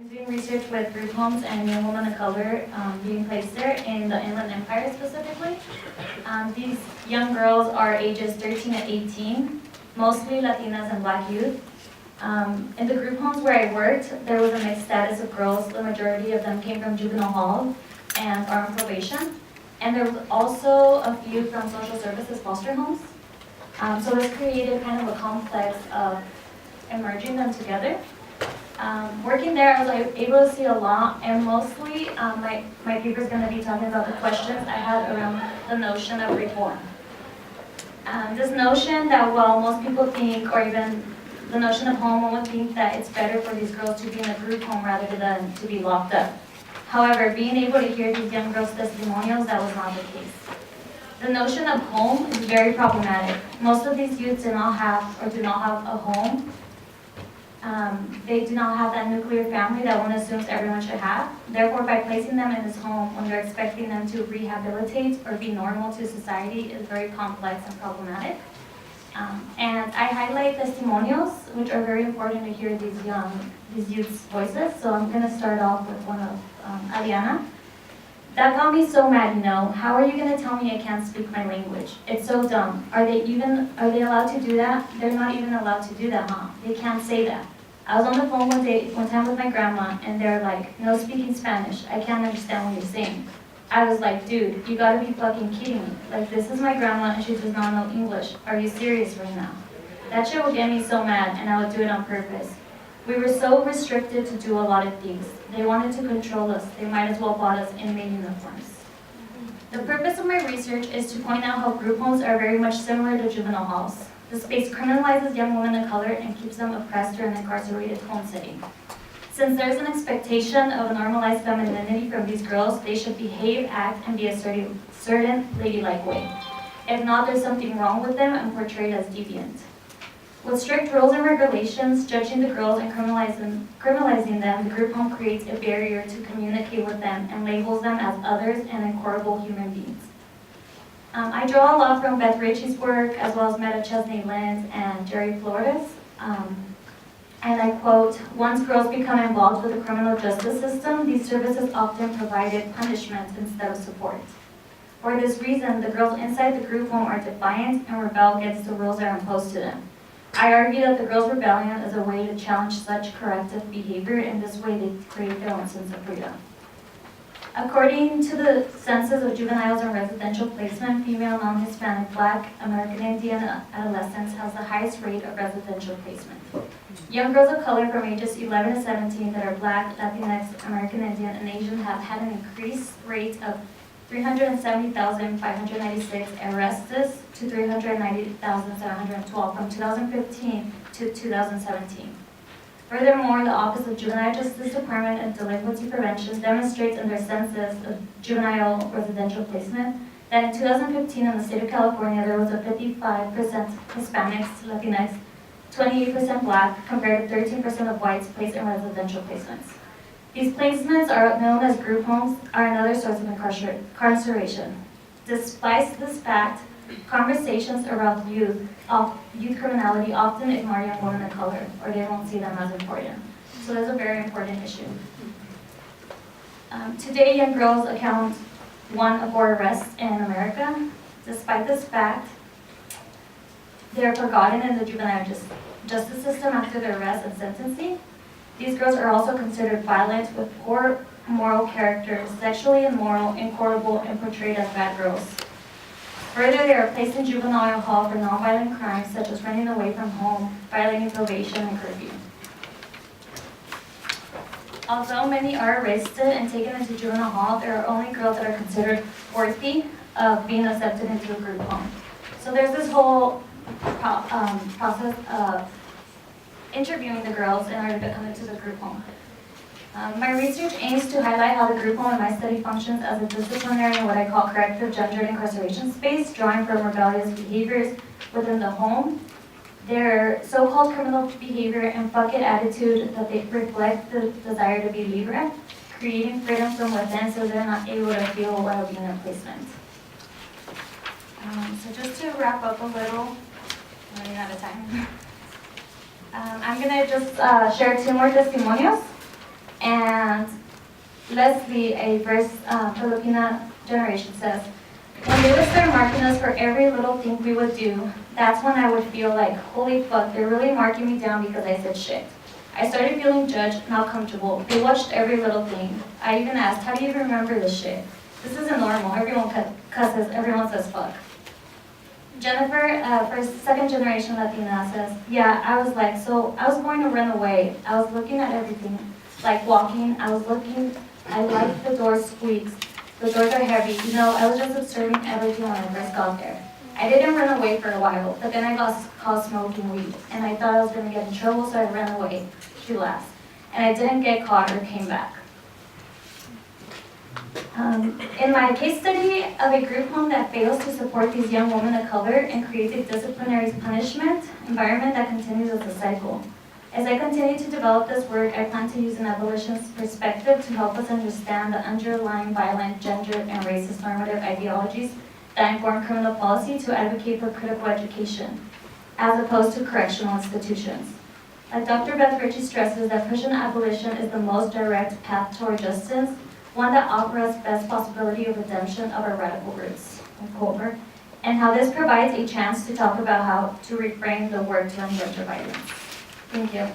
is doing research with group homes and young women of color being placed there in the Inland Empire specifically. These young girls are ages 13 to 18, mostly Latinas and Black youth. In the group homes where I worked, there was a mixed status of girls. The majority of them came from juvenile hall and are on probation. And there was also a few from social services foster homes. So this created kind of a complex of merging them together. Working there, I was able to see a lot, and mostly my paper is going to be talking about the questions I had around the notion of reform. This notion that, well, most people think, or even the notion of home, one would think that it's better for these girls to be in a group home rather than to be locked up. However, being able to hear these young girls' testimonials, that was not the case. The notion of home is very problematic. Most of these youths do not have a home. They do not have that nuclear family that one assumes everyone should have. Therefore, by placing them in this home when you're expecting them to rehabilitate or be normal to society is very complex and problematic. And I highlight testimonials, which are very important to hear these youths' voices. So I'm going to start off with one of Aliana. That got me so mad, you know. How are you going to tell me I can't speak my language? It's so dumb. Are they allowed to do that? They're not even allowed to do that, huh? They can't say that. I was on the phone one time with my grandma, and they're like, no speaking Spanish. I can't understand what you're saying. I was like, dude, you gotta be fucking kidding me. Like, this is my grandma, and she does not know English. Are you serious right now? That shit would get me so mad, and I would do it on purpose. We were so restricted to do a lot of things. They wanted to control us. They might as well bought us inmate uniforms. The purpose of my research is to point out how group homes are very much similar to juvenile halls. The space criminalizes young women of color and keeps them oppressed or in an incarcerated home setting. Since there's an expectation of a normalized femininity from these girls, they should behave, act, and be a certain ladylike way. If not, there's something wrong with them and portrayed as deviant. With strict rules and regulations, judging the girls and criminalizing them, the group home creates a barrier to communicate with them and labels them as others and incorrigible human beings. I draw a lot from Beth Ritchie's work, as well as Meta Chesney-Lynn's and Jerry Flores. And I quote, once girls become involved with the criminal justice system, these services often provided punishment instead of support. For this reason, the girls inside the group home are defiant and rebel against the rules that are imposed to them. I argue that the girls' rebellion is a way to challenge such corrective behavior. In this way, they create their own sense of freedom. According to the Census of Juveniles and Residential Placement, female, non-Hispanic, Black, American Indian adolescents has the highest rate of residential placement. Young girls of color from ages 11 to 17 that are Black, Latinx, American Indian, and Asian have had an increased rate of 370,596 arrests to 390,712 from 2015 to 2017. Furthermore, the Office of Juvenile Justice Department and Delinquency Prevention demonstrates in their census of juvenile residential placement that in 2015 in the state of California there was a 55% Hispanics, Latinx, 28% Black, compared to 13% of whites placed in residential placements. These placements are known as group homes, are another source of incarceration. Despite this fact, conversations around youth criminality often ignore young women of color, or they won't see them as important. So that's a very important issue. Today, young girls account 1 of 4 arrests in America. Despite this fact, they are forgotten in the juvenile justice system after their arrest and sentencing. These girls are also considered violent with poor moral character, sexually immoral, incorrigible, and portrayed as bad girls. Further, they are placed in juvenile hall for nonviolent crimes such as running away from home, violating probation, and curfew. Although many are arrested and taken into juvenile hall, there are only girls that are considered worthy of being accepted into a group home. So there's this whole process of interviewing the girls in order to come into the group home. My research aims to highlight how the group home in my study functions as a disciplinary and what I call corrective gendered incarceration space, drawing from rebellious behaviors within the home, their so-called criminal behavior and bucket attitude that they reflect the desire to be libre, creating freedom from within so they're not able to feel while being in placement. So just to wrap up a little, I'm running out of time. I'm going to just share 2 more testimonials. And Leslie, a first Filipina generation, says, when they would start marking us for every little thing we would do, that's when I would feel like, holy fuck, they're really marking me down because I said shit. I started feeling judged, not comfortable. They watched every little thing. I even asked, how do you remember this shit? This isn't normal. Everyone cusses, everyone says fuck. Jennifer, first, second generation Latina, says, yeah, I was like, so I was going to run away. I was looking at everything, like walking, I like the door squeaks. The doors are heavy. You know, I was just observing everything when I first got there. I didn't run away for a while, but then I got caught smoking weed, and I thought I was going to get in trouble, so I ran away. She laughs. And I didn't get caught or came back. In my case study of a group home that fails to support these young women of color and creates a disciplinary punishment environment that continues as a cycle. As I continue to develop this work, I plan to use an abolitionist perspective to help us understand the underlying violent, gender, and racist normative ideologies that inform criminal policy to advocate for critical education, as opposed to correctional institutions. Like Dr. Beth Ritchie stresses that pushing abolition is the most direct path toward justice, one that offers best possibility of redemption of our radical roots, and how this provides a chance to talk about how to reframe the work to end gender violence. Thank you.